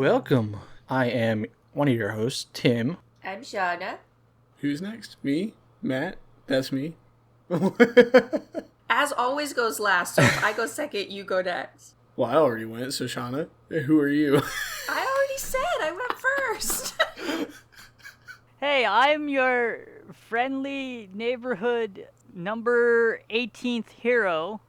Welcome. I am one of your hosts, Tim. I'm Shawna. Who's next? Me? Matt? That's me. As always goes last, so if I go second, you go next. Well, I already went, so Shawna, who are you? I already said I went first. Hey, I'm your friendly neighborhood number 18th hero.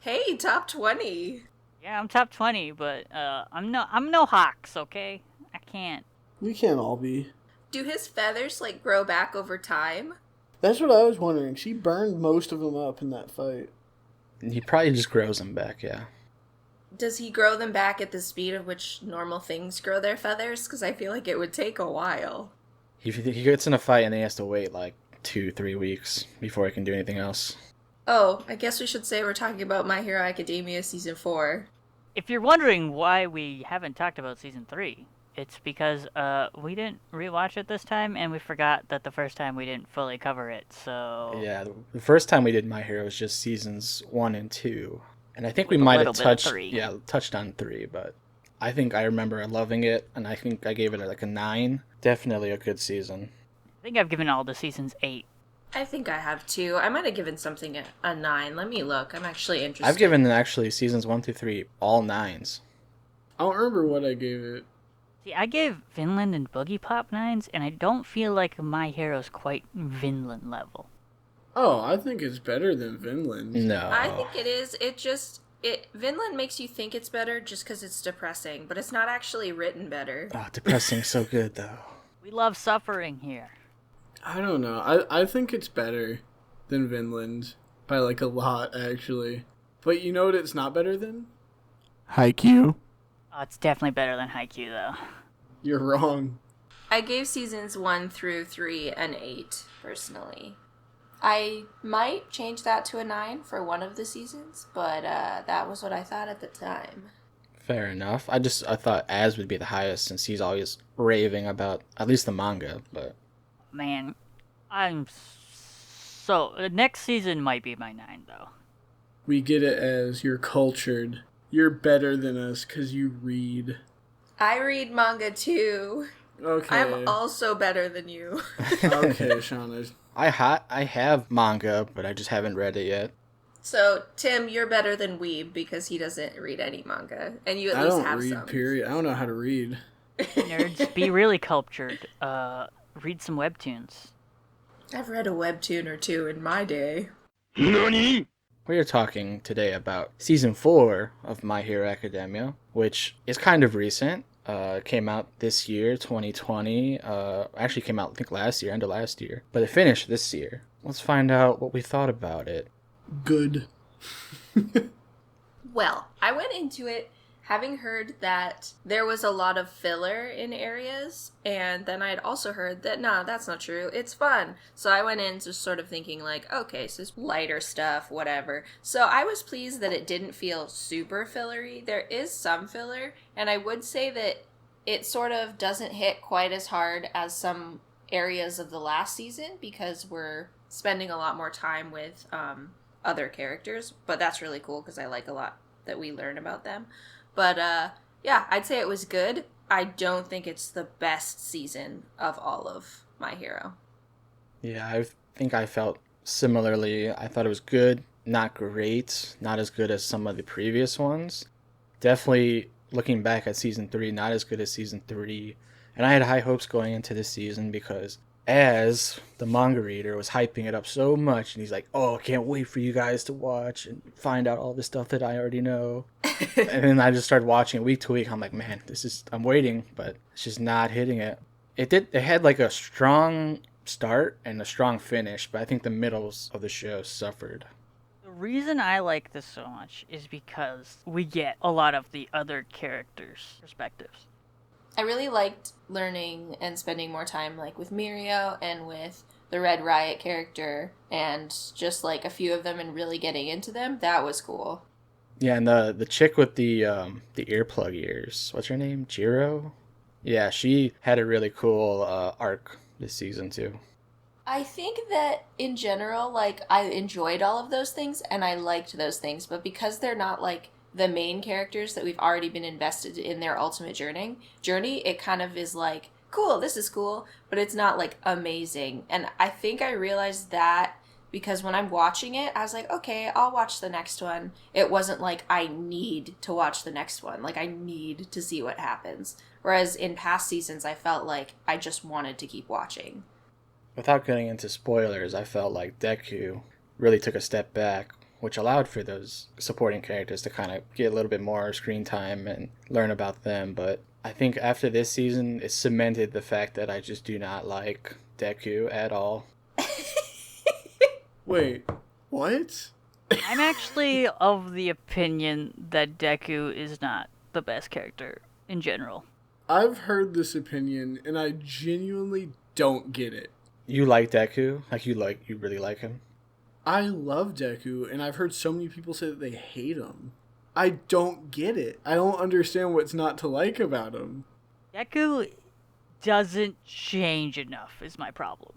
Hey, top 20. Yeah, I'm top 20, but I'm no Hawks, okay? I can't. We can't all be. Do his feathers, grow back over time? That's what I was wondering. She burned most of them up in that fight. He probably just grows them back, yeah. Does he grow them back at the speed at which normal things grow their feathers? Because I feel like it would take a while. He gets in a fight and then he has to wait 2-3 weeks before he can do anything else. Oh, I guess we should say we're talking about My Hero Academia Season 4. If you're wondering why we haven't talked about Season 3, it's because we didn't rewatch it this time, and we forgot that the first time we didn't fully cover it, so... Yeah, the first time we did My Hero was just seasons 1 and 2. And I think we might have touched on 3, but I think I remember loving it, and I think I gave it a 9. Definitely a good season. I think I've given all the seasons 8. I think I have too. I might have given something a 9. Let me look. I'm actually interested. I've given actually seasons 1 through 3 all 9s. I don't remember what I gave it. See, I gave Vinland and Boogie Pop 9s, and I don't feel like My Hero's quite Vinland level. Oh, I think it's better than Vinland. No. I think it is. Vinland makes you think it's better just because it's depressing, but it's not actually written better. Oh, depressing so good, though. We love suffering here. I don't know. I think it's better than Vinland. By a lot, actually. But you know what it's not better than? Haikyuu. Oh, it's definitely better than Haikyuu, though. You're wrong. I gave seasons 1 through 3 an 8, personally. I might change that to a 9 for one of the seasons, but that was what I thought at the time. Fair enough. I thought Az would be the highest since he's always raving about at least the manga, but... Man, the next season might be my 9, though. We get it as you're cultured. You're better than us because you read. I read manga too. Okay. I'm also better than you. Okay, Shawna. I have manga, but I just haven't read it yet. So, Tim, you're better than Weeb because he doesn't read any manga. And you at least have some. I don't read, period. I don't know how to read. Nerds, be really cultured. Read some webtoons. I've read a webtoon or two in my day. NANI? We are talking today about Season 4 of My Hero Academia, which is kind of recent. Came out this year, 2020. Actually came out, I think, last year, end of last year. But it finished this year. Let's find out what we thought about it. Good. Well, I went into it having heard that there was a lot of filler in areas, and then I'd also heard that, nah, that's not true, it's fun. So I went in just sort of thinking okay, so it's lighter stuff, whatever. So I was pleased that it didn't feel super fillery. There is some filler, and I would say that it sort of doesn't hit quite as hard as some areas of the last season because we're spending a lot more time with other characters, but that's really cool because I like a lot that we learn about them. But, yeah, I'd say it was good. I don't think it's the best season of all of My Hero. Yeah, I think I felt similarly. I thought it was good, not great, not as good as some of the previous ones. Definitely, looking back at Season 3, not as good as Season 3. And I had high hopes going into this season because Az, the manga reader, was hyping it up so much, and he's like, oh, I can't wait for you guys to watch and find out all the stuff that I already know. And then I just started watching it week to week. I'm like, man, I'm waiting, but it's just not hitting it. It had a strong start and a strong finish, but I think the middles of the show suffered. The reason I like this so much is because we get a lot of the other characters' perspectives. I really liked learning and spending more time with Mirio and with the Red Riot character and just a few of them and really getting into them. That was cool. Yeah, and the chick with the earplug ears, what's her name? Jiro? Yeah, she had a really cool arc this season too. I think that in general, I enjoyed all of those things and I liked those things, but because they're not the main characters that we've already been invested in their ultimate journey, it kind of is like, cool, this is cool, but it's not like amazing. And I think I realized that because when I'm watching it, I was like, okay, I'll watch the next one. It wasn't like I need to watch the next one. Like, I need to see what happens. Whereas in past seasons, I felt like I just wanted to keep watching. Without getting into spoilers, I felt like Deku really took a step back, which allowed for those supporting characters to kind of get a little bit more screen time and learn about them. But I think after this season, it cemented the fact that I just do not like Deku at all. Wait, what? I'm actually of the opinion that Deku is not the best character in general. I've heard this opinion, and I genuinely don't get it. You like Deku? You really like him? I love Deku, and I've heard so many people say that they hate him. I don't get it. I don't understand what's not to like about him. Deku doesn't change enough is my problem.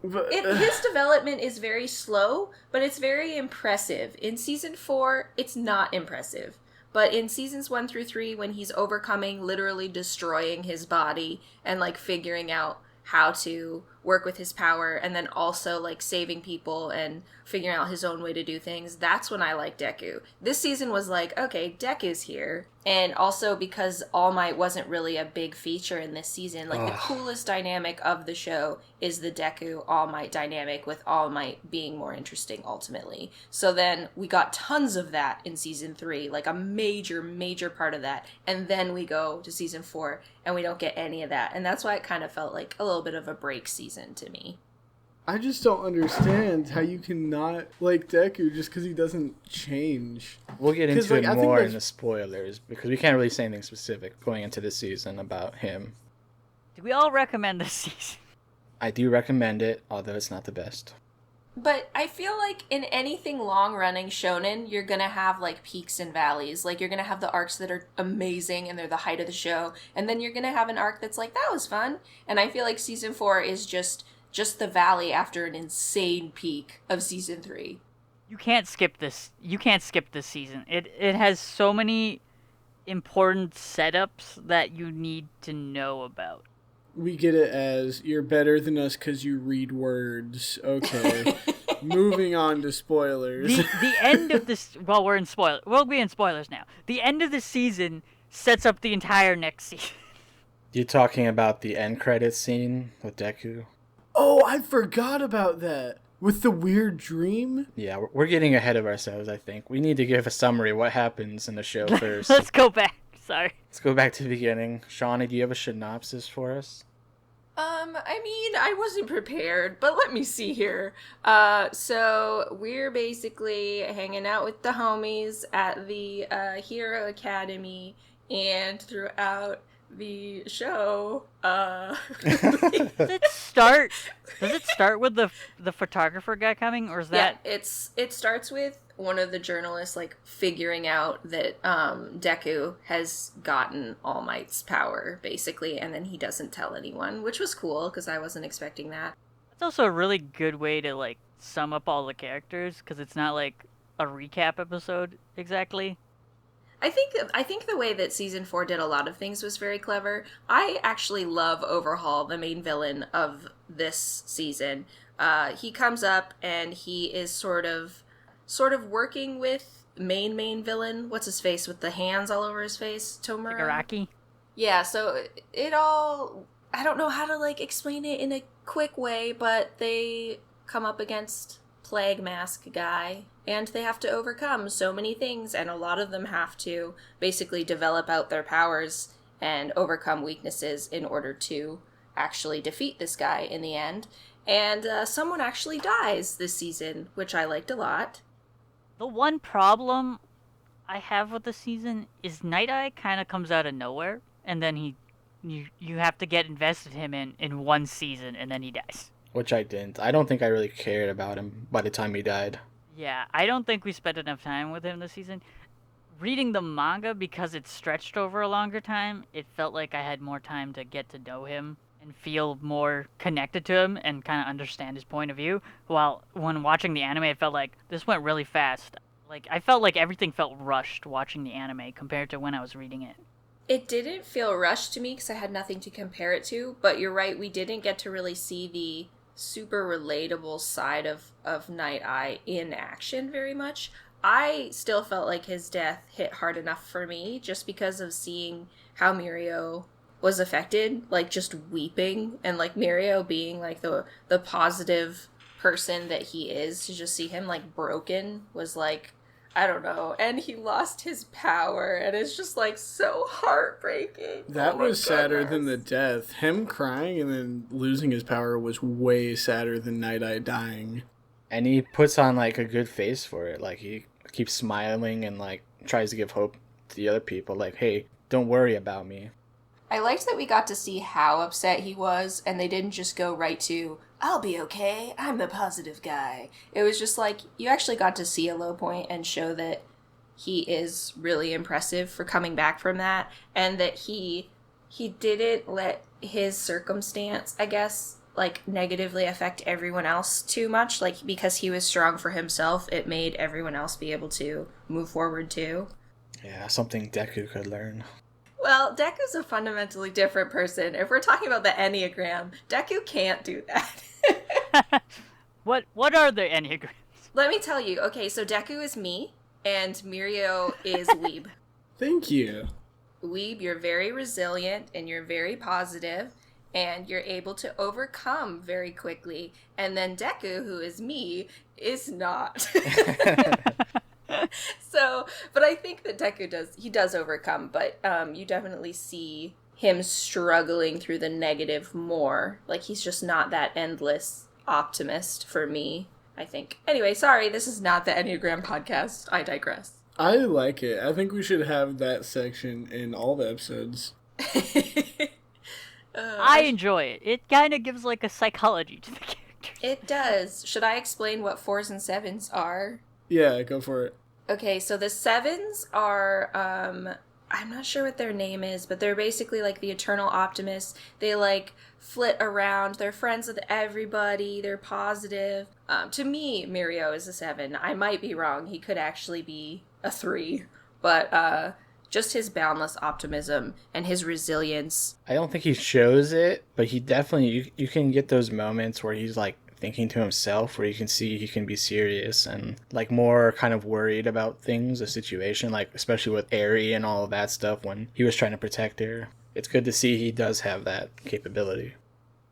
But, His development is very slow, but it's very impressive. In season 4, it's not impressive. But in seasons 1 through 3, when he's overcoming, literally destroying his body and like figuring out how to work with his power, and then also like saving people and figuring out his own way to do things, that's when I like Deku. This season was like, okay, Deku's here. And also because All Might wasn't really a big feature in this season, like the coolest dynamic of the show is the Deku All Might dynamic, with All Might being more interesting ultimately. So then we got tons of that in season 3, like a major part of that. And then we go to season 4 and we don't get any of that. And that's why it kind of felt like a little bit of a break season to me. I just don't understand how you can not like Deku just because he doesn't change. We'll get into like, it I think more that's- in the spoilers, because we can't really say anything specific going into this season about him. Do we all recommend this season? I do recommend it, although it's not the best. But I feel like in anything long-running shonen, you're going to have, like, peaks and valleys. Like, you're going to have the arcs that are amazing and they're the height of the show. And then you're going to have an arc that's like, that was fun. And I feel like season 4 is just the valley after an insane peak of season 3. You can't skip this. You can't skip this season. It has so many important setups that you need to know about. We get it as, you're better than us because you read words. Okay. Moving on to spoilers. The end of this... Well, we'll be in spoilers now. The end of the season sets up the entire next season. You talking about the end credits scene with Deku? Oh, I forgot about that. With the weird dream? Yeah, we're getting ahead of ourselves, I think. We need to give a summary of what happens in the show first. Let's go back. Sorry. Let's go back to the beginning. Shawna, do you have a synopsis for us? I mean, I wasn't prepared, but let me see here. So we're basically hanging out with the homies at the Hero Academy, and throughout the show, Does it start with the photographer guy coming, or is that... Yeah, it starts with one of the journalists like figuring out that Deku has gotten All Might's power basically, and then he doesn't tell anyone, which was cool because I wasn't expecting that. It's also a really good way to like sum up all the characters, because it's not like a recap episode exactly. I think the way that season 4 did a lot of things was very clever. I actually love Overhaul, the main villain of this season. He comes up and he is sort of working with main villain. What's his face with the hands all over his face? Tomura. Shigaraki? Yeah, so it all, I don't know how to like explain it in a quick way, but they come up against Plague Mask guy, and they have to overcome so many things, and a lot of them have to basically develop out their powers and overcome weaknesses in order to actually defeat this guy in the end. And someone actually dies this season, which I liked a lot. The one problem I have with the season is Night Eye kind of comes out of nowhere, and then you have to get invested in him in one season, and then he dies. Which I didn't. I don't think I really cared about him by the time he died. Yeah, I don't think we spent enough time with him this season. Reading the manga, because it stretched over a longer time, it felt like I had more time to get to know him and feel more connected to him and kind of understand his point of view. While when watching the anime, it felt like this went really fast. Like, I felt like everything felt rushed watching the anime compared to when I was reading it. It didn't feel rushed to me because I had nothing to compare it to, but you're right, we didn't get to really see the super relatable side of Night Eye in action very much. I still felt like his death hit hard enough for me just because of seeing how Mirio was affected, like just weeping, and like Mirio being like the positive person that he is, to just see him like broken was like, I don't know. And he lost his power, and it's just like so heartbreaking. That Oh my was sadder than the goodness. death. Him crying and then losing his power was way sadder than Night Eye dying. And he puts on like a good face for it. Like he keeps smiling and like tries to give hope to the other people. Like, hey, don't worry about me. I liked that we got to see how upset he was, and they didn't just go right to, I'll be okay, I'm the positive guy. It was just like, you actually got to see a low point and show that he is really impressive for coming back from that, and that he didn't let his circumstance, I guess, like negatively affect everyone else too much. Like, because he was strong for himself, it made everyone else be able to move forward too. Yeah, something Deku could learn. Well, Deku's a fundamentally different person. If we're talking about the Enneagram, Deku can't do that. What are the Enneagrams? Let me tell you. Okay, so Deku is me, and Mirio is Weeb. Thank you. Weeb, you're very resilient, and you're very positive, and you're able to overcome very quickly. And then Deku, who is me, is not. So, but I think that Deku does overcome, but you definitely see him struggling through the negative more. Like, he's just not that endless optimist for me, I think. Anyway, sorry, this is not the Enneagram podcast. I digress. I like it. I think we should have that section in all the episodes. I enjoy it. It kind of gives like a psychology to the character. It does. Should I explain what 4s and 7s are? Yeah, go for it. Okay, so the 7s are, I'm not sure what their name is, but they're basically like the eternal optimists. They like flit around. They're friends with everybody. They're positive. To me, Mirio is a 7. I might be wrong. He could actually be a 3. But just his boundless optimism and his resilience. I don't think he shows it, but he definitely, you can get those moments where he's like thinking to himself, where you can see he can be serious and like more kind of worried about things, the situation, like especially with Eri and all of that stuff when he was trying to protect her. It's good to see he does have that capability.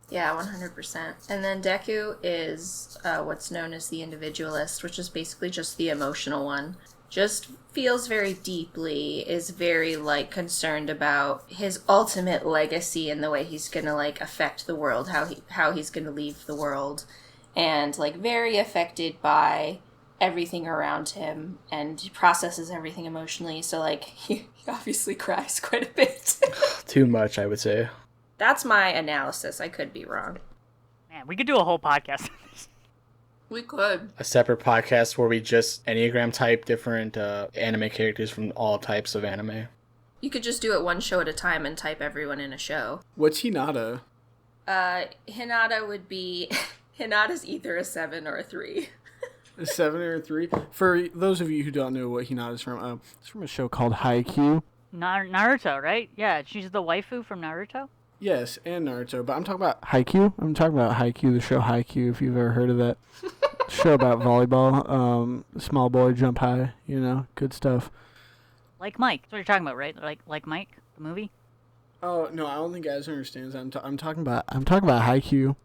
Yeah, 100%. And then Deku is what's known as the individualist, which is basically just the emotional one. Just feels very deeply, is very like concerned about his ultimate legacy and the way he's gonna like affect the world, how he's gonna leave the world, and like very affected by everything around him, and he processes everything emotionally. So like he obviously cries quite a bit. Too much, I would say. That's my analysis. I could be wrong. Man, we could do a whole podcast on this. We could. A separate podcast where we just Enneagram type different anime characters from all types of anime. You could just do it one show at a time and type everyone in a show. What's Hinata? Hinata would be... Hinata's either a 7 or a 3. A 7 or a 3? For those of you who don't know what Hinata's from, it's from a show called Haikyuu. Naruto, right? Yeah, she's the waifu from Naruto. Yes, and Naruto, but I'm talking about Haikyuu. I'm talking about Haikyuu, the show Haikyuu, if you've ever heard of that. Show about volleyball, small boy jump high, you know, good stuff. Like Mike. That's what you're talking about, right? Like Mike, the movie? Oh, no, I don't think guys understands. I'm talking about Haikyuu.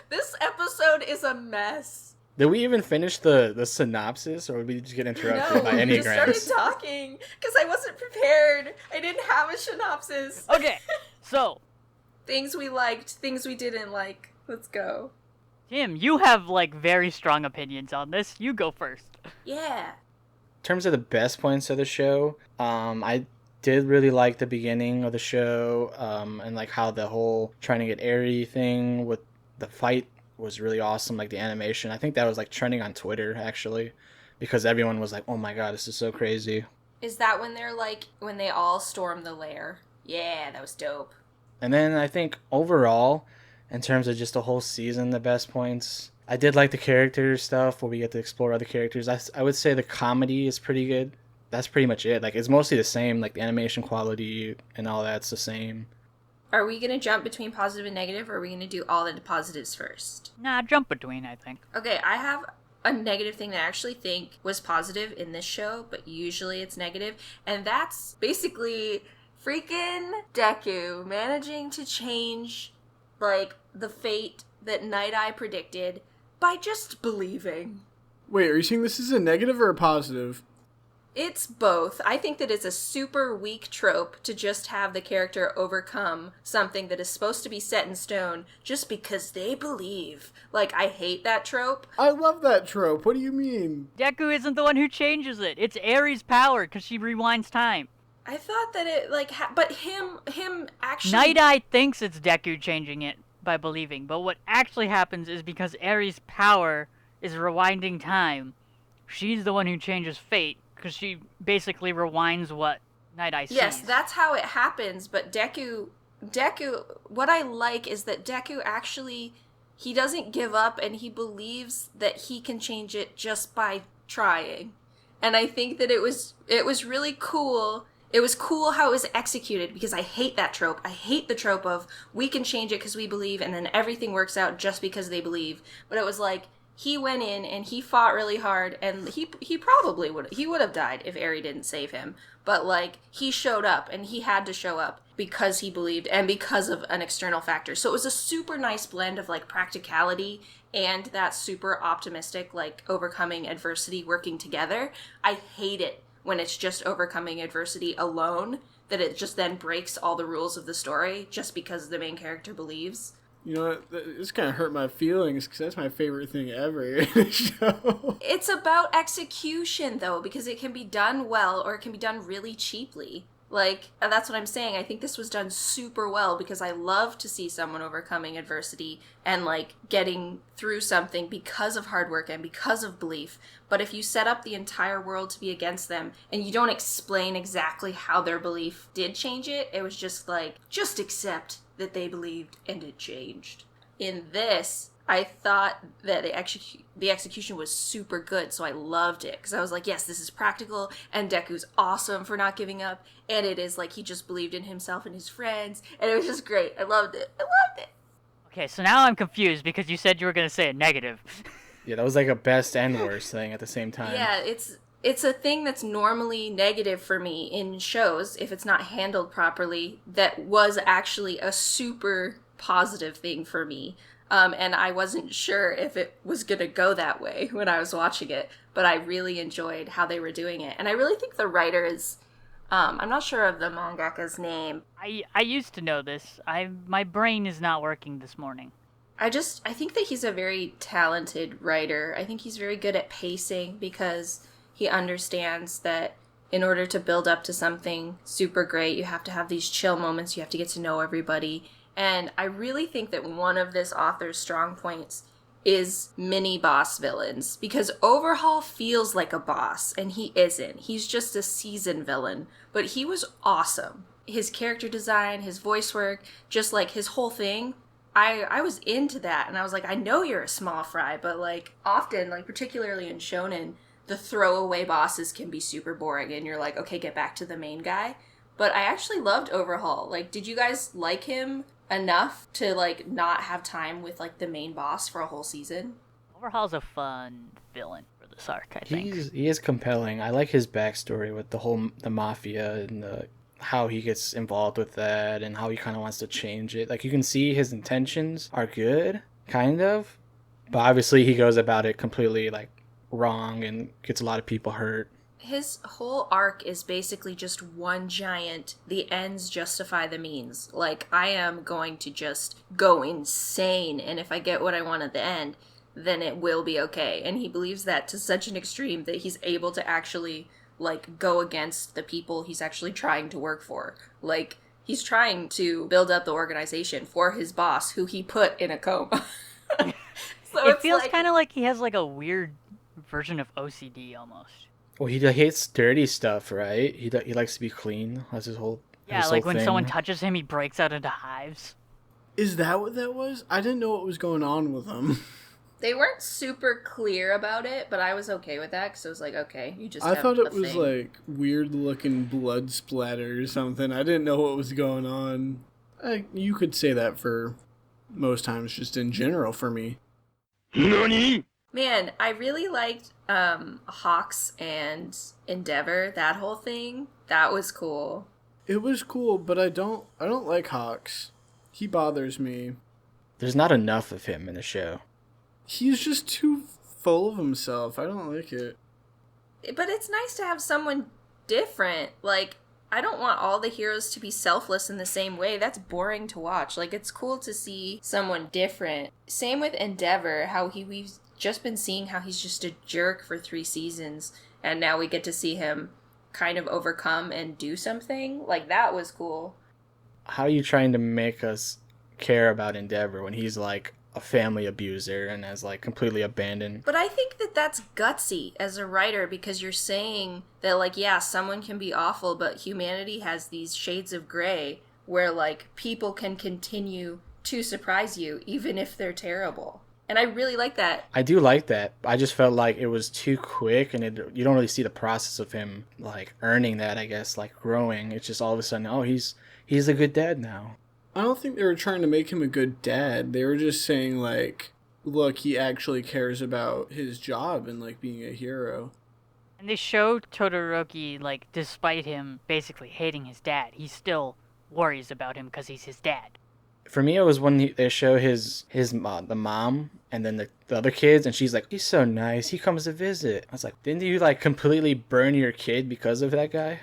This episode is a mess. Did we even finish the synopsis, or would we just get interrupted by No, we just Enneagrams? started talking because I wasn't prepared. I didn't have a synopsis. Okay, so, Things we liked, things we didn't like. Let's go. Tim, you have, like, very strong opinions on this. You go first. Yeah. In terms of the best points of the show, I did really like the beginning of the show, and like how the whole trying to get Eri thing with the fight was really awesome. Like the animation, I think that was like trending on Twitter actually, because everyone was like, "Oh my god, this is so crazy." Is that when they're like, when they all storm the lair? Yeah, that was dope. And then I think overall, in terms of just the whole season, the best points, I did like the character stuff where we get to explore other characters. I would say the comedy is pretty good. That's pretty much it. Like, it's mostly the same. Like, the animation quality and all that's the same. Are we going to jump between positive and negative, or are we going to do all the positives first? Nah, jump between, I think. Okay, I have a negative thing that I actually think was positive in this show, but usually it's negative, and that's basically freaking Deku managing to change, like, the fate that Night Eye predicted by just believing. Wait, are you saying this is a negative or a positive? It's both. I think that it's a super weak trope to just have the character overcome something that is supposed to be set in stone just because they believe. Like, I hate that trope. I love that trope. What do you mean? Deku isn't the one who changes it. It's Aries' power, because she rewinds time. I thought that it, like, but him actually... Night Eye thinks it's Deku changing it by believing, but what actually happens is because Aries' power is rewinding time, she's the one who changes fate, because she basically rewinds what Night Eye sees. Yes, that's how it happens, but Deku, what I like is that Deku actually, he doesn't give up, and he believes that he can change it just by trying. And I think that it was really cool. It was cool how it was executed, because I hate that trope. I hate the trope of, we can change it because we believe, and then everything works out just because they believe. But it was like, he went in and he fought really hard, and he probably would have died if Eri didn't save him. But, like, he showed up, and he had to show up because he believed and because of an external factor. So it was a super nice blend of, like, practicality and that super optimistic, like, overcoming adversity working together. I hate it when it's just overcoming adversity alone, that it just then breaks all the rules of the story just because the main character believes. You know what? This kind of hurt my feelings because that's my favorite thing ever in the show. It's about execution, though, because it can be done well or it can be done really cheaply. Like, that's what I'm saying. I think this was done super well because I love to see someone overcoming adversity and, like, getting through something because of hard work and because of belief. But if you set up the entire world to be against them and you don't explain exactly how their belief did change it, it was just like, just accept that they believed and it changed. In this, I thought that the execution was super good, so I loved it. Because I was like, yes, this is practical, and Deku's awesome for not giving up, and it is like he just believed in himself and his friends, and it was just great. I loved it. Okay, so now I'm confused because you said you were going to say a negative. Yeah, that was like a best and worst thing at the same time. Yeah, it's a thing that's normally negative for me in shows, if it's not handled properly, that was actually a super positive thing for me. And I wasn't sure if it was going to go that way when I was watching it, but I really enjoyed how they were doing it. And I really think the writer is, I'm not sure of the mangaka's name. I used to know this. My brain is not working this morning. I think that he's a very talented writer. I think he's very good at pacing because he understands that in order to build up to something super great, you have to have these chill moments, you have to get to know everybody. And I really think that one of this author's strong points is mini boss villains, because Overhaul feels like a boss, and he isn't. He's just a seasoned villain, but he was awesome. His character design, his voice work, just like his whole thing, I was into that, and I was like, I know you're a small fry, but like often, like particularly in shonen, the throwaway bosses can be super boring, and you're like, okay, get back to the main guy. But I actually loved Overhaul. Like, did you guys like him enough to, like, not have time with, like, the main boss for a whole season? Overhaul's a fun villain for this arc, I think. He is compelling. I like his backstory with the mafia and how he gets involved with that and how he kind of wants to change it. Like, you can see his intentions are good, kind of, but obviously he goes about it completely, like, wrong and gets a lot of people hurt. His whole arc is basically just one giant, the ends justify the means. Like, I am going to just go insane, and if I get what I want at the end, then it will be okay. And he believes that to such an extreme that he's able to actually, like, go against the people he's actually trying to work for. Like, he's trying to build up the organization for his boss, who he put in a coma. So it feels kind of like he has, like, a weird version of OCD, almost. Well, he hates dirty stuff, right? He likes to be clean. That's his whole like when thing. someone touches him, he breaks out into hives. Is that what that was? I didn't know what was going on with him. They weren't super clear about it, but I was okay with that because I was like, okay, you just I have thought a it was thing. like weird looking blood splatter or something. I didn't know what was going on. You could say that for most times, just in general for me. NANI?! Man, I really liked Hawks and Endeavor, that whole thing. That was cool. It was cool, but I don't like Hawks. He bothers me. There's not enough of him in the show. He's just too full of himself. I don't like it. But it's nice to have someone different. Like, I don't want all the heroes to be selfless in the same way. That's boring to watch. Like, it's cool to see someone different. Same with Endeavor, how we've just been seeing how he's just a jerk for 3 seasons, and now we get to see him kind of overcome and do something. Like, that was cool. How are you trying to make us care about Endeavor when he's like a family abuser and has like completely abandoned? But I think that that's gutsy as a writer, because you're saying that, like, yeah, someone can be awful, but humanity has these shades of gray where, like, people can continue to surprise you even if they're terrible. And I really like that. I do like that. I just felt like it was too quick, and you don't really see the process of him like earning that, I guess, like growing. It's just all of a sudden, oh, he's a good dad now. I don't think they were trying to make him a good dad. They were just saying, like, look, he actually cares about his job and, like, being a hero. And they show Todoroki, like, despite him basically hating his dad, he still worries about him because he's his dad. For me, it was when they show the mom and then the other kids, and she's like, he's so nice, he comes to visit. I was like, didn't you, like, completely burn your kid because of that guy?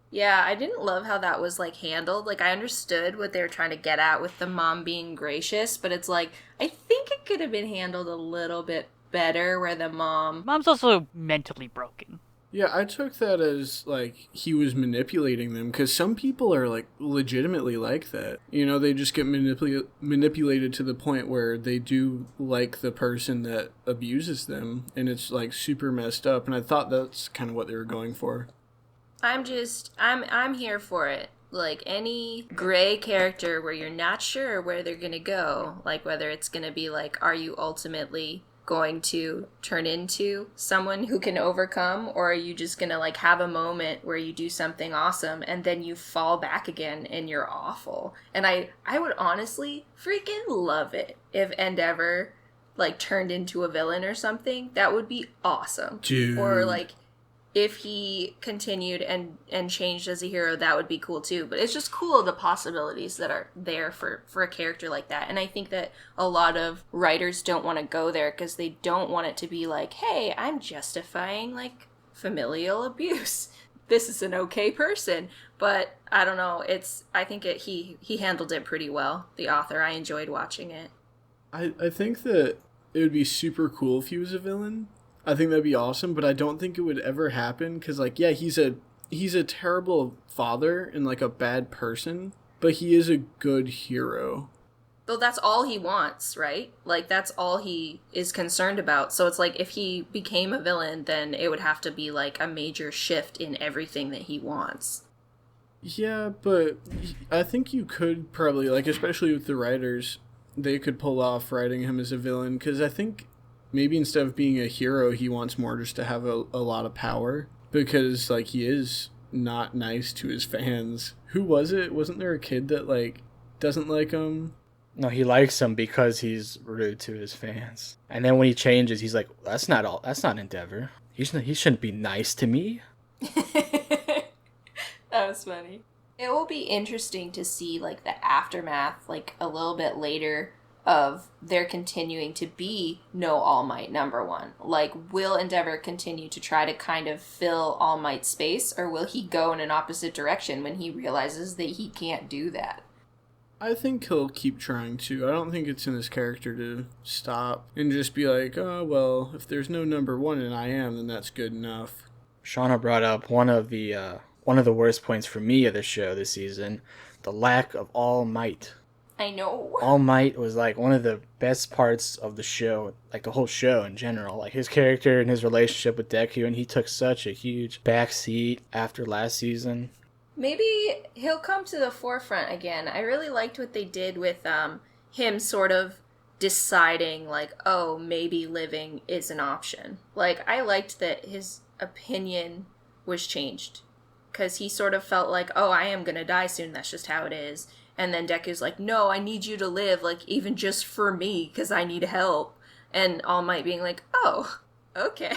Yeah, I didn't love how that was, like, handled. Like, I understood what they were trying to get at with the mom being gracious, but it's like, I think it could have been handled a little bit better where the Mom's also mentally broken. Yeah, I took that as, like, he was manipulating them, because some people are, like, legitimately like that. You know, they just get manipulated to the point where they do like the person that abuses them, and it's, like, super messed up, and I thought that's kind of what they were going for. I'm here for it. Like, any gray character where you're not sure where they're gonna go, like whether it's gonna be like, are you ultimately going to turn into someone who can overcome, or are you just gonna like have a moment where you do something awesome and then you fall back again and you're awful. And I would honestly freaking love it if Endeavor like turned into a villain or something. That would be awesome. Dude. Or like if he continued and changed as a hero, that would be cool too. But it's just cool the possibilities that are there for a character like that. And I think that a lot of writers don't want to go there because they don't want it to be like, hey, I'm justifying like familial abuse. This is an okay person. But I don't know. I think he handled it pretty well, the author. I enjoyed watching it. I think that it would be super cool if he was a villain. I think that'd be awesome, but I don't think it would ever happen because, like, yeah, he's a terrible father and, like, a bad person, but he is a good hero. Though that's all he wants, right? Like, that's all he is concerned about. So it's like, if he became a villain, then it would have to be, like, a major shift in everything that he wants. Yeah, but I think you could probably, like, especially with the writers, they could pull off writing him as a villain, because I think maybe instead of being a hero, he wants more just to have a lot of power, because, like, he is not nice to his fans. Who was it? Wasn't there a kid that, like, doesn't like him? No, he likes him because he's rude to his fans. And then when he changes, he's like, that's not Endeavor. He shouldn't be nice to me. That was funny. It will be interesting to see, like, the aftermath, like, a little bit later of there continuing to be no All Might #1. Like, will Endeavor continue to try to kind of fill All Might's space, or will he go in an opposite direction when he realizes that he can't do that? I think he'll keep trying to. I don't think it's in his character to stop and just be like, oh, well, if there's no #1 and I am, then that's good enough. Shawna brought up one of the worst points for me of the show this season, the lack of All Might. I know. All Might was like one of the best parts of the show, like the whole show in general. Like his character and his relationship with Deku, and he took such a huge backseat after last season. Maybe he'll come to the forefront again. I really liked what they did with him sort of deciding, like, oh, maybe living is an option. Like, I liked that his opinion was changed. Because he sort of felt like, oh, I am gonna die soon, that's just how it is. And then Deku's like, no, I need you to live, like, even just for me, because I need help. And All Might being like, oh, okay.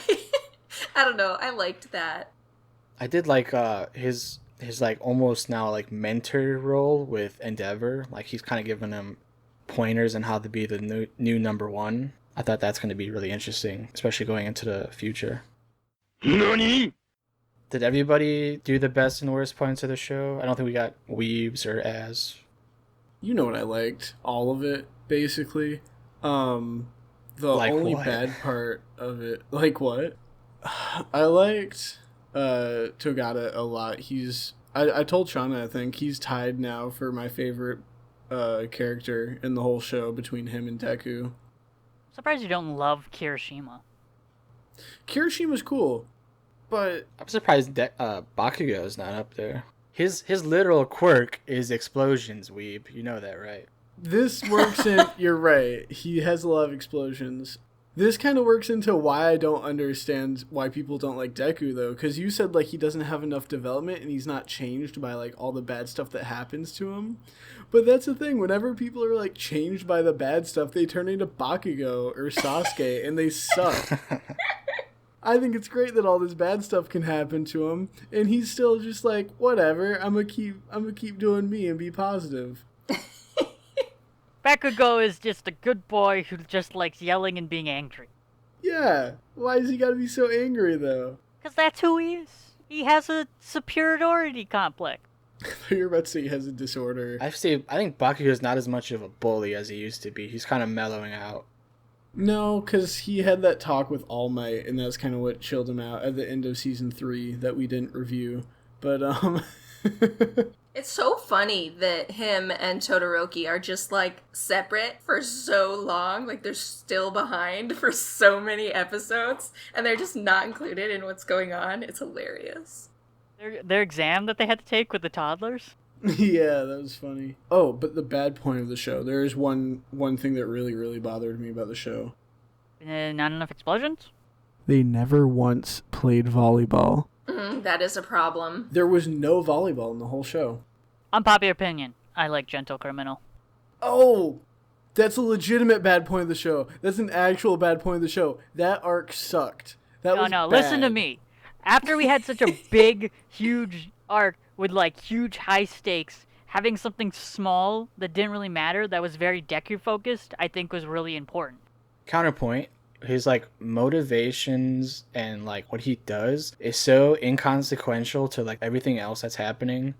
I don't know, I liked that. I did like his like almost now like mentor role with Endeavor. Like he's kind of giving him pointers on how to be the new number one. I thought that's going to be really interesting, especially going into the future. NANI?! Did everybody do the best and worst points of the show? I don't think we got Weebs or Az. You know what I liked? All of it, basically. The Like only what? bad part of it... Like what? I liked Togata a lot. I told Shawna, I think, he's tied now for my favorite character in the whole show between him and Deku. Surprised you don't love Kirishima. Kirishima's cool, but... I'm surprised Bakugo is not up there. His literal quirk is explosions, Weeb. You know that, right? This works in... You're right. He has a lot of explosions. This kind of works into why I don't understand why people don't like Deku, though. Because you said, like, he doesn't have enough development and he's not changed by, like, all the bad stuff that happens to him. But that's the thing. Whenever people are, like, changed by the bad stuff, they turn into Bakugo or Sasuke and they suck. I think it's great that all this bad stuff can happen to him. And he's still just like, whatever, I'm gonna keep doing me and be positive. Bakugo is just a good boy who just likes yelling and being angry. Yeah. Why does he gotta be so angry, though? Because that's who he is. He has a superiority complex. You're about to say he has a disorder. I think Bakugo is not as much of a bully as he used to be. He's kind of mellowing out. No, because he had that talk with All Might, and that's kind of what chilled him out at the end of Season 3 that we didn't review. But, It's so funny that him and Todoroki are just, like, separate for so long. Like, they're still behind for so many episodes, and they're just not included in what's going on. It's hilarious. Their exam that they had to take with the toddlers? yeah, that was funny. Oh, but the bad point of the show. There is one thing that really, really bothered me about the show. Not enough explosions? They never once played volleyball. That is a problem. There was no volleyball in the whole show. Unpopular opinion. I like Gentle Criminal. Oh! That's a legitimate bad point of the show. That's an actual bad point of the show. That arc sucked. That was No, bad. listen to me. After we had such a big, huge arc with, like, huge high stakes, having something small that didn't really matter, that was very Deku-focused, I think was really important. Counterpoint, his like motivations and like what he does is so inconsequential to like everything else that's happening,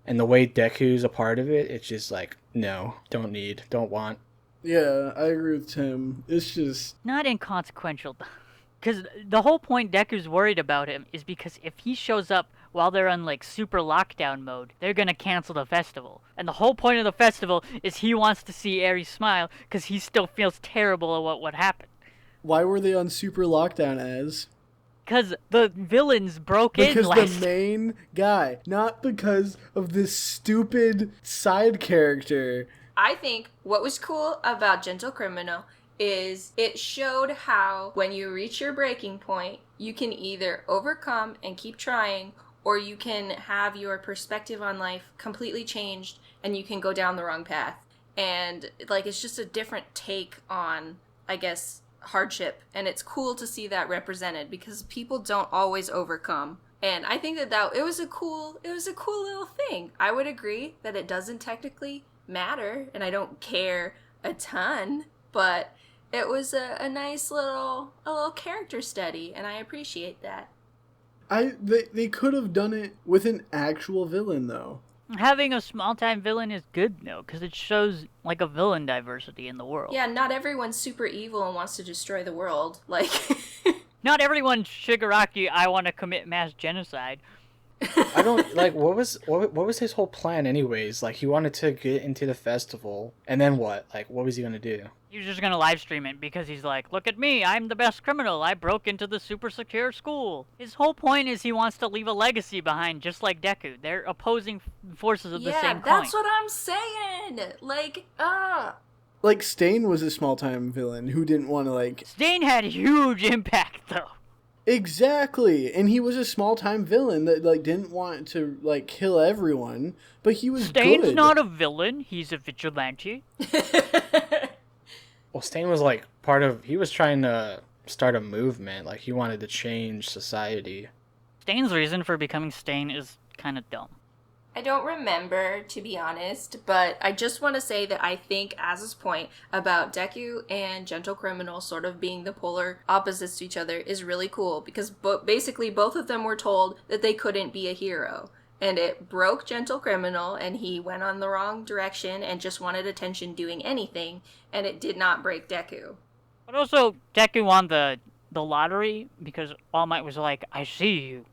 and the way Deku's a part of it, it's just like, no, don't want. Yeah, I agree with Tim. It's just... Not inconsequential, because the whole point Deku's worried about him is because if he shows up while they're on, like, super lockdown mode, they're gonna cancel the festival. And the whole point of the festival is he wants to see Aries smile because he still feels terrible about what happened. Why were they on super lockdown, as? Because the villains broke in Because last... the main guy. Not because of this stupid side character. I think what was cool about Gentle Criminal is it showed how when you reach your breaking point, you can either overcome and keep trying, or you can have your perspective on life completely changed and you can go down the wrong path. And like, it's just a different take on, I guess, hardship, and it's cool to see that represented because people don't always overcome. And I think that it was a cool little thing. I would agree that it doesn't technically matter and I don't care a ton, but it was a nice little character study, and I appreciate that. They could have done it with an actual villain, though. Having a small-time villain is good, though, because it shows, like, a villain diversity in the world. Yeah, not everyone's super evil and wants to destroy the world. Like, not everyone's Shigaraki, I want to commit mass genocide. I don't like what was his whole plan anyways? Like he wanted to get into the festival, and then what? Like what was he gonna do? He was just gonna live stream it because he's like, look at me, I'm the best criminal. I broke into the super secure school. His whole point is he wants to leave a legacy behind, just like Deku. They're opposing forces of the same coin. Yeah, that's what I'm saying. Like, Like, Stain was a small-time villain who didn't want to, like... Stain had a huge impact, though. Exactly! And he was a small-time villain that, like, didn't want to, like, kill everyone, but he was Stain's good. not a villain. He's a vigilante. Well, Stain was like he was trying to start a movement. Like, he wanted to change society. Stain's reason for becoming Stain is kind of dumb. I don't remember, to be honest, but I just want to say that I think Az's point about Deku and Gentle Criminal sort of being the polar opposites to each other is really cool, because basically both of them were told that they couldn't be a hero. And it broke Gentle Criminal, and he went on the wrong direction and just wanted attention doing anything, and it did not break Deku. But also, Deku won the lottery because All Might was like, I see you.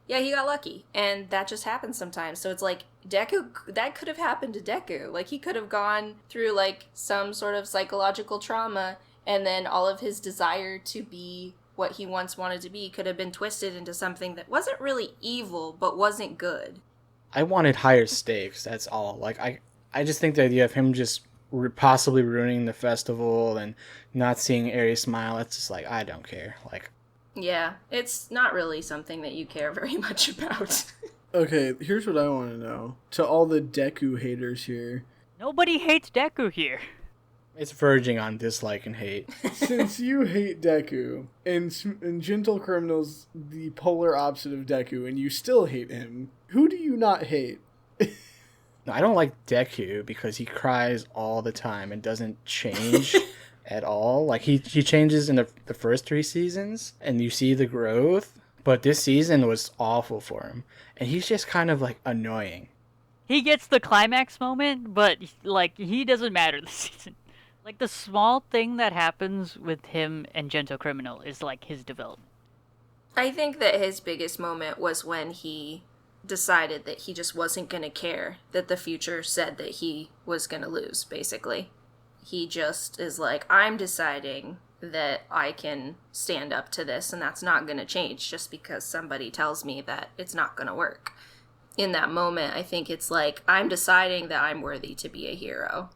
Yeah, he got lucky, and that just happens sometimes. So it's like, Deku, that could have happened to Deku. Like, he could have gone through, like, some sort of psychological trauma, and then all of his desire to be what he once wanted to be could have been twisted into something that wasn't really evil, but wasn't good. I wanted higher stakes, that's all. Like, I just think the idea of him just possibly ruining the festival and not seeing Aries smile, it's just like, I don't care. Like, Yeah, it's not really something that you care very much about. Okay, here's what I want to know. To all the Deku haters here. Nobody hates Deku here. it's verging on dislike and hate. Since you hate Deku, and Gentle Criminal's the polar opposite of Deku, and you still hate him, who do you not hate? No, I don't like Deku because he cries all the time and doesn't change at all. Like, he changes in the first 3 seasons, and you see the growth, but this season was awful for him. And he's just kind of, like, annoying. He gets the climax moment, but, like, he doesn't matter this season. Like, the small thing that happens with him and Gentle Criminal is, like, his development. I think that his biggest moment was when he decided that he just wasn't going to care that the future said that he was going to lose, basically. He just is like, I'm deciding that I can stand up to this, and that's not going to change just because somebody tells me that it's not going to work. In that moment, I think it's like, I'm deciding that I'm worthy to be a hero.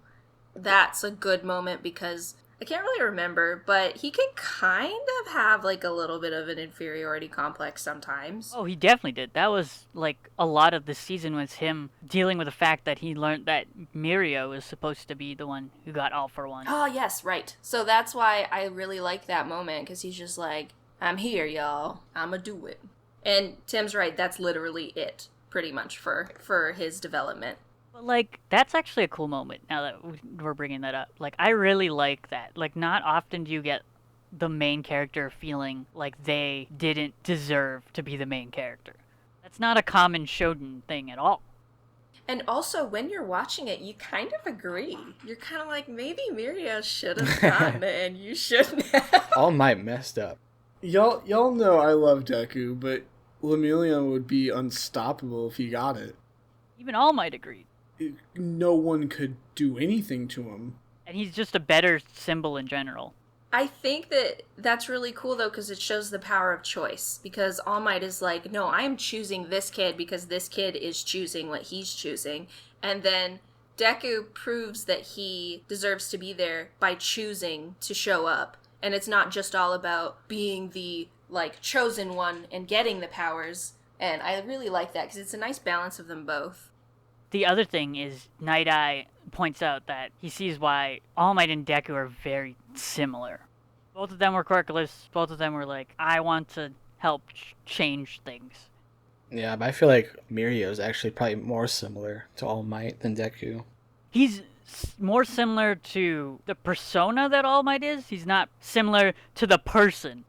That's a good moment because I can't really remember, but he can kind of have like a little bit of an inferiority complex sometimes. Oh, he definitely did. That was, like, a lot of the season was him dealing with the fact that he learned that Mirio is supposed to be the one who got all for one. Oh, yes, right. So that's why I really like that moment, because he's just like, I'm here, y'all. I'ma do it. And Tim's right, that's literally it, pretty much, for his development. But, like, that's actually a cool moment now that we're bringing that up. Like, I really like that. Like, not often do you get the main character feeling like they didn't deserve to be the main character. That's not a common shonen thing at all. And also, when you're watching it, you kind of agree. You're kind of like, maybe Mirio should have gotten it, and you shouldn't have. All Might messed up. Y'all know I love Deku, but Lemillion would be unstoppable if he got it. Even All Might agreed. No one could do anything to him. And he's just a better symbol in general. I think that that's really cool, though, because it shows the power of choice. Because All Might is like, no, I am choosing this kid because this kid is choosing what he's choosing. And then Deku proves that he deserves to be there by choosing to show up. And it's not just all about being the, like, chosen one and getting the powers. And I really like that because it's a nice balance of them both. The other thing is Night Eye points out that he sees why All Might and Deku are very similar. Both of them were quirkless. Both of them were like, I want to help change things. Yeah, but I feel like Mirio is actually probably more similar to All Might than Deku. He's more similar to the persona that All Might is. He's not similar to the person.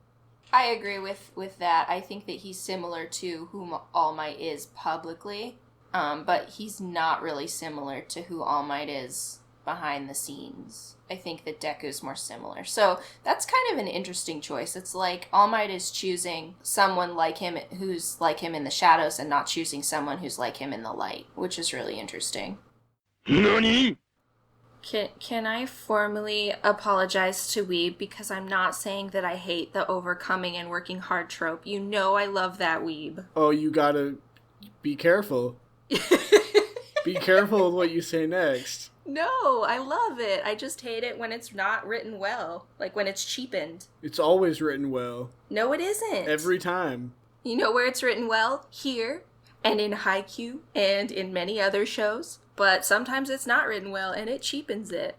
I agree with that. I think that he's similar to whom All Might is publicly. But he's not really similar to who All Might is behind the scenes. I think that Deku's more similar. So that's kind of an interesting choice. It's like All Might is choosing someone like him who's like him in the shadows and not choosing someone who's like him in the light, which is really interesting. NANI?! Can I formally apologize to Weeb because I'm not saying that I hate the overcoming and working hard trope. You know I love that, Weeb. Oh, you gotta be careful. Be careful with what you say next. No, I love it. I just hate it when it's not written well, like when it's cheapened. It's always written well. No, it isn't. Every time. You know where it's written well? Here, and in Haikyuu, and in many other shows. But sometimes it's not written well, and it cheapens it.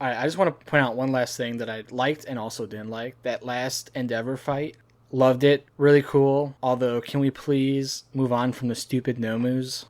All right, I just want to point out one last thing that I liked and also didn't like. That last Endeavor fight. Loved it. Really cool. Although, can we please move on from the stupid Nomus?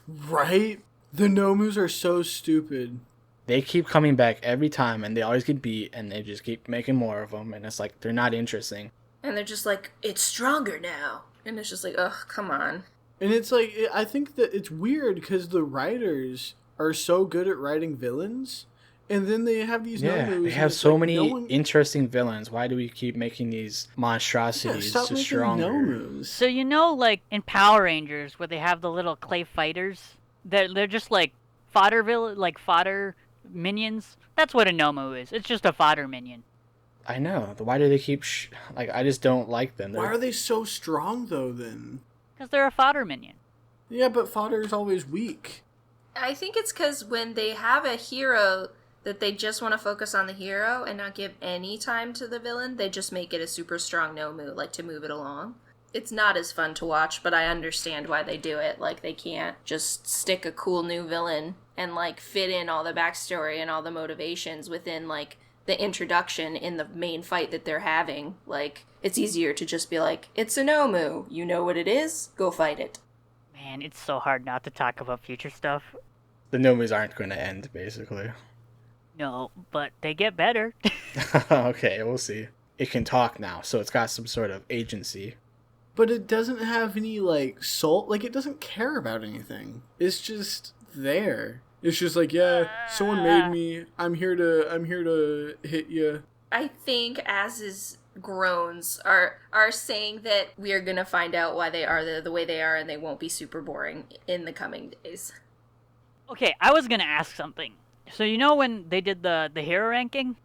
Right? The Nomus are so stupid. They keep coming back every time, and they always get beat, and they just keep making more of them, and it's like, they're not interesting. And they're just like, it's stronger now. And it's just like, ugh, come on. And it's like, I think that it's weird because the writers are so good at writing villains, and then they have these Nomus. They have so many interesting villains. Why do we keep making these monstrosities stop making stronger? Nomus. So you know, like in Power Rangers, where they have the little clay fighters, they're just like fodder minions. That's what a Nomu is. It's just a fodder minion. I know. Why do they keep... I just don't like them. Why are they so strong, though, then? Because they're a fodder minion. Yeah, but fodder is always weak. I think it's because when they have a hero that they just want to focus on the hero and not give any time to the villain, they just make it a super strong Nomu, like to move it along. It's not as fun to watch, but I understand why they do it. Like, they can't just stick a cool new villain and, like, fit in all the backstory and all the motivations within, like, the introduction in the main fight that they're having. Like, it's easier to just be like, it's a Nomu. You know what it is? Go fight it. Man, it's so hard not to talk about future stuff. The Nomus aren't going to end, basically. No, but they get better. Okay, we'll see. It can talk now, so it's got some sort of agency. But it doesn't have any, like, soul. Like, it doesn't care about anything. It's just there. It's just like, yeah, someone made me. I'm here to hit you. I think Az's groans are saying that we are gonna find out why they are the way they are, and they won't be super boring in the coming days. Okay, I was gonna ask something. So you know when they did the hero ranking?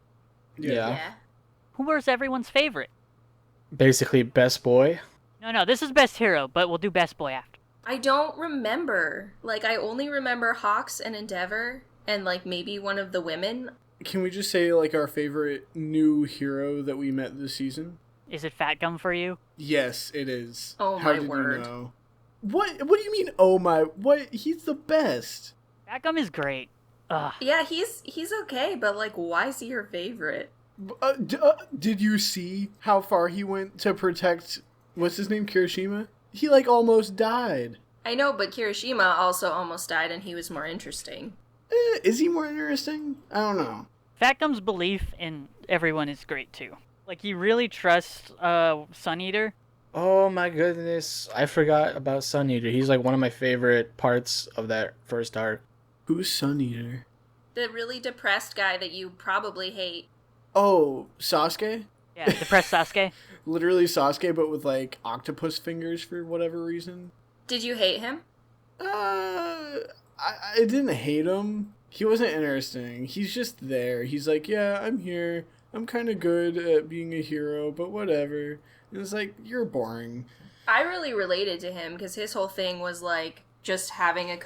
Yeah. Who was everyone's favorite? Basically, best boy. No, this is best hero, but we'll do best boy after. I don't remember. Like, I only remember Hawks and Endeavor, and, like, maybe one of the women. Can we just say, like, our favorite new hero that we met this season? Is it Fat Gum for you? Yes, it is. Oh, How my did word. you know? What do you mean, oh my... What? He's the best. Fat Gum is great. Ugh. Yeah, he's okay, but, like, why is he your favorite? Did you see how far he went to protect... What's his name? Kirishima? He, like, almost died. I know, but Kirishima also almost died, and he was more interesting. Is he more interesting? I don't know. Fat Gum's belief in everyone is great too. Like, he really trusts Sun Eater. Oh my goodness. I forgot about Sun Eater. He's like one of my favorite parts of that first arc. Who's Sun Eater? The really depressed guy that you probably hate. Oh, Sasuke? Yeah, depressed Sasuke. Literally Sasuke, but with, like, octopus fingers for whatever reason. Did you hate him? I didn't hate him. He wasn't interesting. He's just there. He's like, yeah, I'm here. I'm kind of good at being a hero, but whatever. And it's like, you're boring. I really related to him because his whole thing was like just having a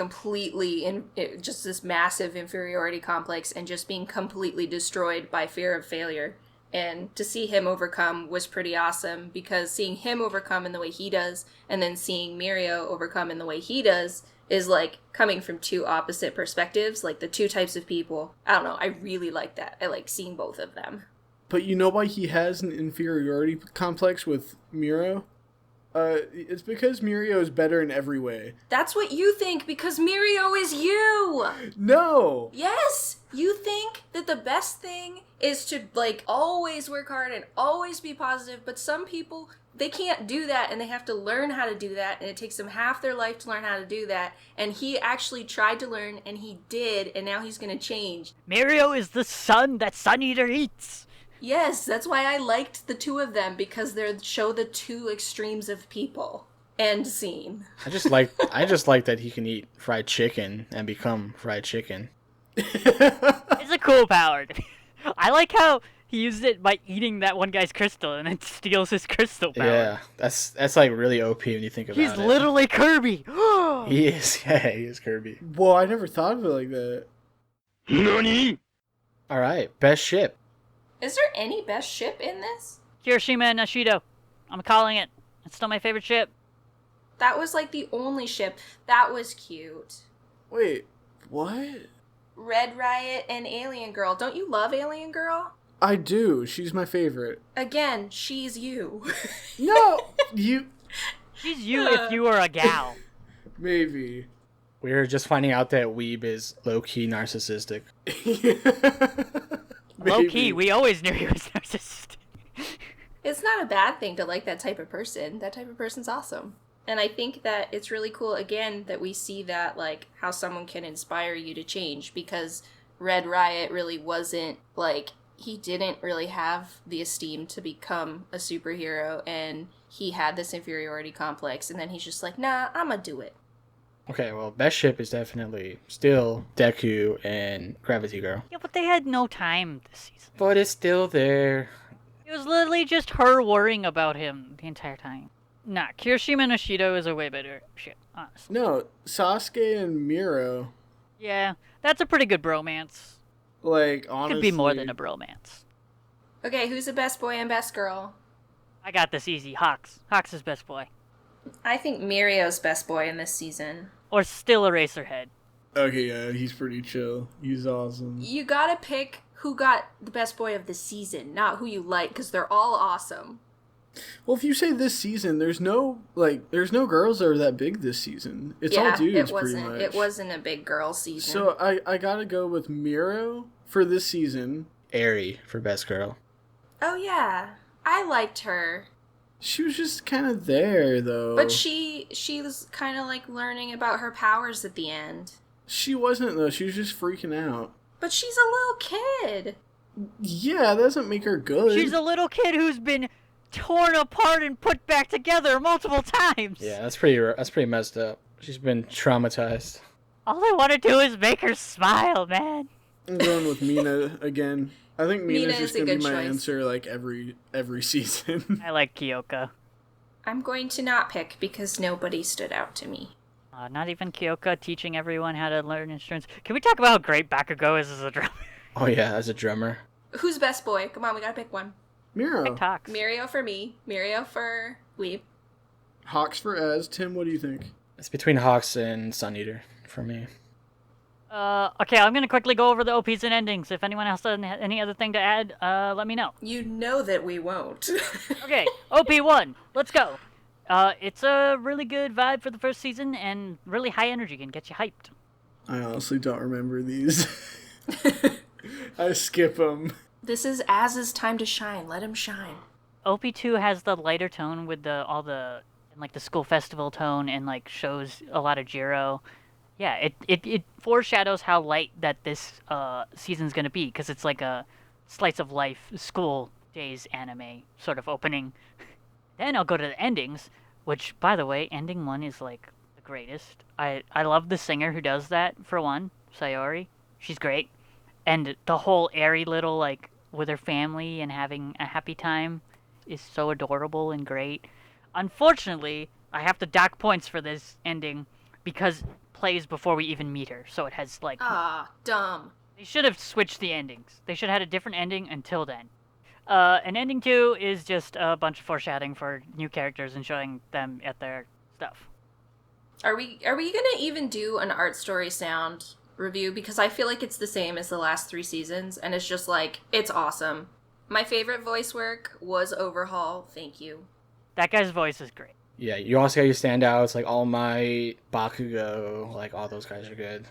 just this massive inferiority complex and just being completely destroyed by fear of failure. And to see him overcome was pretty awesome because seeing him overcome in the way he does and then seeing Mirio overcome in the way he does is like coming from two opposite perspectives, like the two types of people. I don't know, I really like that. I like seeing both of them. But you know why he has an inferiority complex with Miro? It's because Mirio is better in every way. That's what you think because Mirio is you! No! Yes! You think that the best thing is to, like, always work hard and always be positive, but some people, they can't do that and they have to learn how to do that, and it takes them half their life to learn how to do that, and he actually tried to learn, and he did, and now he's gonna change. Mirio is the sun that Sun Eater eats. Yes, that's why I liked the two of them, because they show the two extremes of people. End scene. I just like that he can eat fried chicken and become fried chicken. It's a cool power. I like how he used it by eating that one guy's crystal and then steals his crystal power. Yeah, that's like really OP when you think about it. He's literally Kirby. He is, yeah, he is Kirby. Well, I never thought of it like that. NANI? All right, best ship. Is there any best ship in this? Kirishima and Ashido. I'm calling it. It's still my favorite ship. That was like the only ship. That was cute. Wait, what? Red Riot and Alien Girl. Don't you love Alien Girl? I do. She's my favorite. Again, she's you. No, you. She's you if you were a gal. Maybe. We were just finding out that Weeb is low-key narcissistic. Low key, we always knew he was narcissistic. It's not a bad thing to like that type of person. That type of person's awesome. And I think that it's really cool, again, that we see that, like, how someone can inspire you to change, because Red Riot really wasn't, like, he didn't really have the esteem to become a superhero, and he had this inferiority complex, and then he's just like, nah, I'm gonna do it. Okay, well, best ship is definitely still Deku and Gravity Girl. Yeah, but they had no time this season. But it's still there. It was literally just her worrying about him the entire time. Nah, Kirishima and Ashido is a way better ship, honestly. No, Sasuke and Miro. Yeah, that's a pretty good bromance. Like, honestly. Could be more than a bromance. Okay, who's the best boy and best girl? I got this easy. Hawks. Hawks is best boy. I think Mirio's best boy in this season. Or still Eraserhead. Okay, yeah, he's pretty chill. He's awesome. You gotta pick who got the best boy of the season, not who you like, because they're all awesome. Well, if you say this season, there's no girls that are that big this season. It's all dudes, pretty much. It wasn't a big girl season. So I gotta go with Miro for this season. Eri for best girl. Oh yeah, I liked her. She was just kind of there, though. But she was kind of like learning about her powers at the end. She wasn't, though. She was just freaking out. But she's a little kid. Yeah, that doesn't make her good. She's a little kid who's been torn apart and put back together multiple times. Yeah, that's pretty messed up. She's been traumatized. All I want to do is make her smile, man. I'm going with Mina again. I think Mina's Mina just is a gonna be good my choice. answer like every season. I like Kyoka. I'm going to not pick because nobody stood out to me. Not even Kyoka teaching everyone how to learn instruments. Can we talk about how great Bakugo is as a drummer? Oh yeah, as a drummer. Who's best boy? Come on, we gotta pick one. Miro. TikToks. Mirio for me. Mirio for Weeb. Hawks for Ez. Tim, what do you think? It's between Hawks and Sun Eater for me. Okay, I'm gonna quickly go over the OPs and endings. If anyone else has any other thing to add, let me know. You know that we won't. Okay, OP1, let's go. It's a really good vibe for the first season and really high energy can get you hyped. I honestly don't remember these. I skip them. This is Az's time to shine. Let him shine. OP2 has the lighter tone with all the like the school festival tone and like shows a lot of Jiro. Yeah, it foreshadows how light that this season's gonna be because it's like a slice of life school days anime sort of opening. Then I'll go to the endings, which by the way, ending 1 is like the greatest. I love the singer who does that for one, Sayori. She's great. And the whole airy little like with her family and having a happy time is so adorable and great. Unfortunately, I have to dock points for this ending because it plays before we even meet her, so it has like Dumb. they should have switched the endings. They should have had a different ending until then. And ending 2 is just a bunch of foreshadowing for new characters and showing them at their stuff. Are we gonna even do an art story sound review? Because I feel like it's the same as the last 3 seasons, and it's just like, it's awesome. My favorite voice work was Overhaul. Thank you. That guy's voice is great. Yeah, you also got your standouts like All Might, Bakugo, like all those guys are good.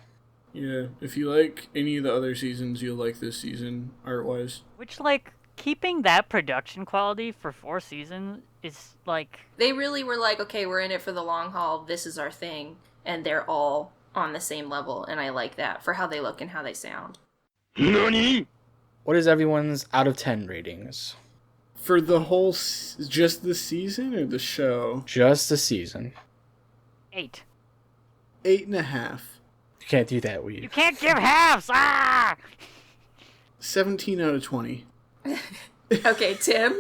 Yeah, if you like any of the other seasons, you'll like this season, art-wise. Which, like, keeping that production quality for 4 seasons is, like... They really were like, okay, we're in it for the long haul. This is our thing. And they're all on the same level, and I like that for how they look and how they sound. NANI? What is everyone's out of 10 ratings? For the whole, just the season or the show? Just the season. 8. 8.5. You can't do that, Weeb. You can't give halves! Ah! 17 out of 20. Okay, Tim?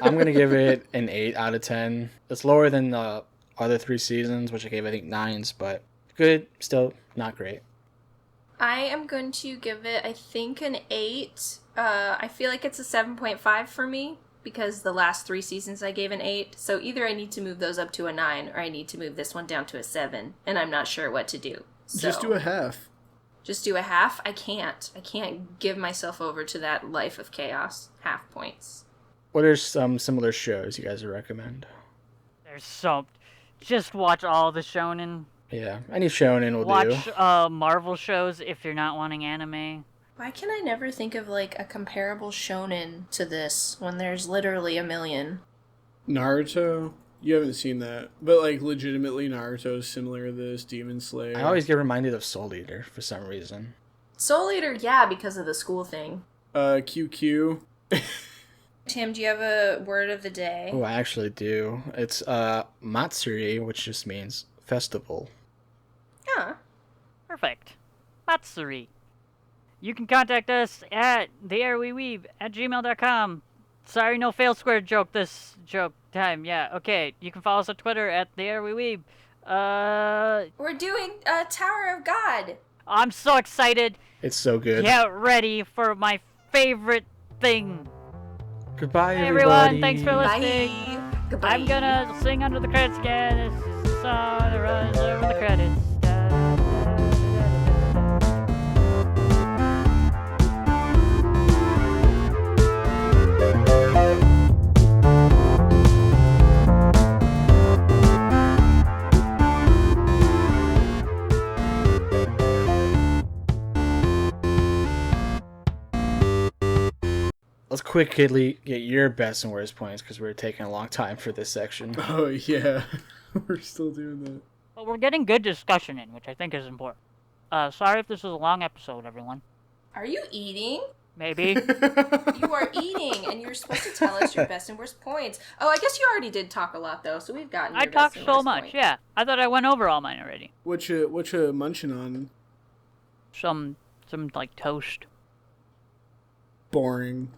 I'm going to give it an 8 out of 10. It's lower than the other 3 seasons, which I gave, I think, 9s, but good, still not great. I am going to give it, I think, an 8. I feel like it's a 7.5 for me because the last 3 seasons I gave an 8. So either I need to move those up to a 9 or I need to move this one down to a 7. And I'm not sure what to do. So, Just do a half. Just do a half? I can't. I can't give myself over to that life of chaos. Half points. What are some similar shows you guys would recommend? There's so... Just watch all the shonen. Yeah, any shonen will do. Watch Marvel shows if you're not wanting anime. Why can I never think of, like, a comparable shonen to this when there's literally a million? Naruto? You haven't seen that. But, like, legitimately Naruto is similar to this. Demon Slayer. I always get reminded of Soul Eater for some reason. Soul Eater, yeah, because of the school thing. QQ. Tim, do you have a word of the day? Oh, I actually do. It's Matsuri, which just means festival. Yeah. Perfect. Matsuri. You can contact us at theairweweeb@gmail.com. Sorry, no fail square joke this joke time. Yeah, okay. You can follow us on Twitter at theairweweeb. We're doing Tower of God. I'm so excited. It's so good. Get ready for my favorite thing. Goodbye, Hey, everybody. everyone. Thanks for listening. Bye. Goodbye. I'm gonna sing under the credits again. This is the song that runs over the credits. Let's quickly get your best and worst points because we're taking a long time for this section. Oh, yeah. We're still doing that. But we're getting good discussion in, which I think is important. Sorry if this is a long episode, everyone. Are you eating? Maybe. You are eating, and you're supposed to tell us your best and worst points. Oh, I guess you already did talk a lot, though, so we've gotten your I best talked and so worst much, point. yeah. I thought I went over all mine already. What you munching on? Some like toast. Boring.